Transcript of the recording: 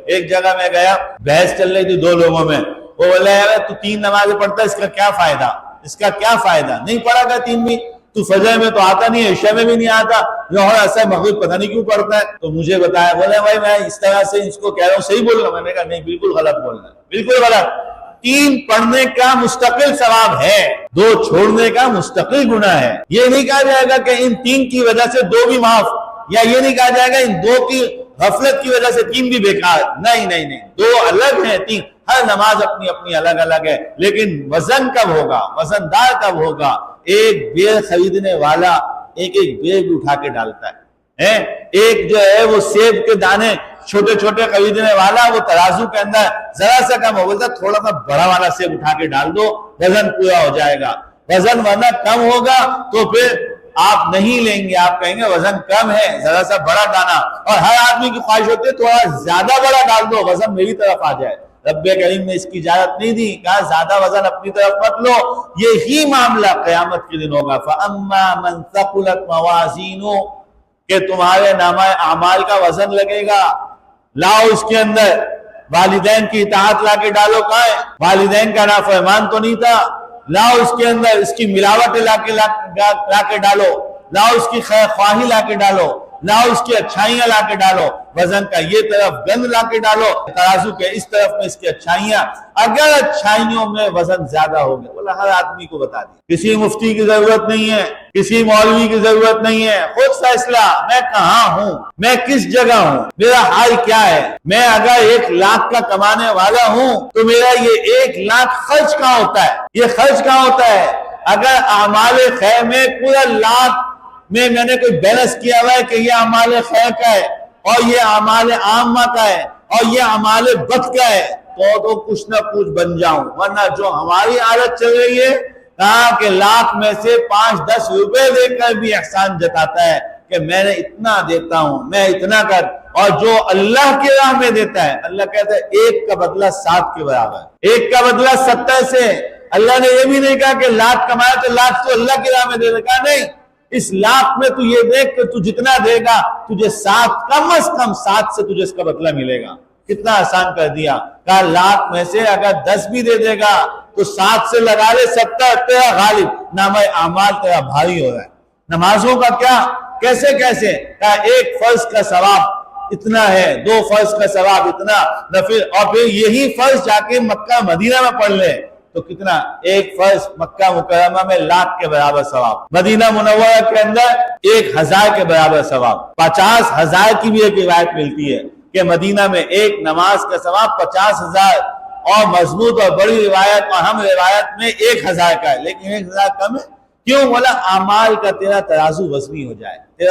ایک جگہ میں گیا، بحث چل رہی تھی دو لوگوں میں، وہ بولے یار تو 3 نمازیں پڑھتا ہے، اس کا کیا فائدہ، اس کا کیا فائدہ؟ نہیں پڑھا گا 3 بھی، تو فجر میں تو آتا نہیں ہے، عشاء میں بھی نہیں آتا، ظہر عصر مغرب پتہ نہیں کیوں پڑھتا ہے؟ تو مجھے بتایا، بولے بھائی میں اس طرح سے اس کو کہہ رہا ہوں، صحیح بول رہا ہوں؟ میں نے کہا نہیں، بالکل غلط بول رہا ہے، بالکل غلط۔ 3 پڑھنے کا مستقل ثواب ہے، 2 چھوڑنے کا مستقل گناہ ہے۔ یہ نہیں کہا جائے گا کہ ان 3 کی وجہ سے 2 بھی معاف، یا یہ نہیں کہا جائے گا ان 2 کی غفلت کی وجہ سے 3 بھی بیکار۔ نہیں نہیں نہیں، 2 الگ ہیں، 3 ہر نماز اپنی اپنی الگ الگ ہے، لیکن وزن کب ہوگا، وزن دار کب ہوگا؟ ایک بیل خریدنے والا ایک بیل اٹھا کے ڈالتا ہے، ایک جو ہے وہ سیب کے دانے چھوٹے چھوٹے خریدنے والا وہ ترازو کے اندر ذرا سا کم ہو، بولتا تھوڑا سا بڑا والا سیب اٹھا کے ڈال دو، وزن پورا ہو جائے گا۔ وزن ورنہ کم ہوگا تو پھر آپ نہیں لیں گے، آپ کہیں گے وزن کم ہے، ذرا سا بڑا دانا، اور ہر آدمی کی خواہش ہوتی ہے تھوڑا زیادہ بڑا ڈال دو، وزن میری طرف آ جائے۔ رب کریم نے اس کی اجازت نہیں دی، کہا زیادہ وزن اپنی طرف مت لو۔ یہی معاملہ قیامت کے دن ہوگا، فَأَمَّا مَنْ ثَقُلَتْ مَوَازِينُهُ، کہ تمہارے نامہ اعمال کا وزن لگے گا، لاؤ اس کے اندر والدین کی اطاعت لا کے ڈالو، کہاں ہے؟ والدین کا نافرمان تو نہیں تھا، لاؤ اس کے اندر اس کی ملاوٹ لا کے ڈالو، لاؤ اس کی خیر خواہی لا کے ڈالو، لاؤ اس کی اچھائیاں لا کے ڈالو، وزن کا یہ طرف گند لا کے ڈالو، ترازو کے اس طرف میں اس کی اچھائیاں، اگر اچھائیوں میں وزن زیادہ ہو گیا، بولا ہر آدمی کو بتا دی، کسی مفتی کی ضرورت نہیں ہے، کسی مولوی کی ضرورت نہیں ہے، خود فیصلہ میں کہاں ہوں، میں کس جگہ ہوں، میرا حال کیا ہے، میں اگر 1 لاکھ کا کمانے والا ہوں تو میرا یہ 1 لاکھ خرچ کہاں ہوتا ہے، یہ خرچ کہاں ہوتا ہے؟ اگر اعمال خیر میں پورا لاکھ میں نے کوئی بیلنس کیا ہوا ہے کہ یہ اعمال خیر کا ہے اور یہ اعمال عامہ کا ہے اور یہ اعمال بد کا ہے، تو کچھ نہ کچھ بن جاؤں، ورنہ جو ہماری عادت چل رہی ہے، کہا کہ لاکھ میں سے 5-10 روپے دے کر بھی احسان جتاتا ہے کہ میں نے اتنا دیتا ہوں، میں اتنا کر، اور جو اللہ کی راہ میں دیتا ہے، اللہ کہتا ہے 1 کا بدلہ 7 کے برابر، 1 کا بدلہ 70 سے۔ اللہ نے یہ بھی نہیں کہا کہ لاکھ کمایا تو لاکھ تو اللہ کی راہ میں دے دے، کہا نہیں، اس لاکھ میں تو یہ دیکھ کہ تو جتنا دے گا تجھے 7 کم از کم 7 سے تجھے اس کا بدلہ ملے گا۔ کتنا آسان کر دیا، کہا لاکھ میں سے اگر 10 بھی دے دے گا تو 7 سے لگا لے 70، تیرا غالب، نامہ اعمال تیرا بھاری ہو رہا ہے۔ نمازوں کا کیا، کیسے کیسے، کہا 1 فرض کا ثواب اتنا ہے، 2 فرض کا ثواب اتنا، نفل، اور پھر یہی فرض جا کے مکہ مدینہ میں پڑھ لے تو کتنا، 1 فرض مکہ مکرمہ میں 1 لاکھ کے برابر ثواب، مدینہ منورہ کے اندر 1000 کے برابر ثواب، 50,000 کی بھی ایک روایت ملتی ہے کہ مدینہ میں 1 نماز کا ثواب 50,000، اور مضبوط اور بڑی روایت اور ہم روایت میں 1000 کا ہے، لیکن 1000 کم ہے، کیوں؟ بولا اعمال کا تیرا ترازو وزنی ہو جائے، تیرا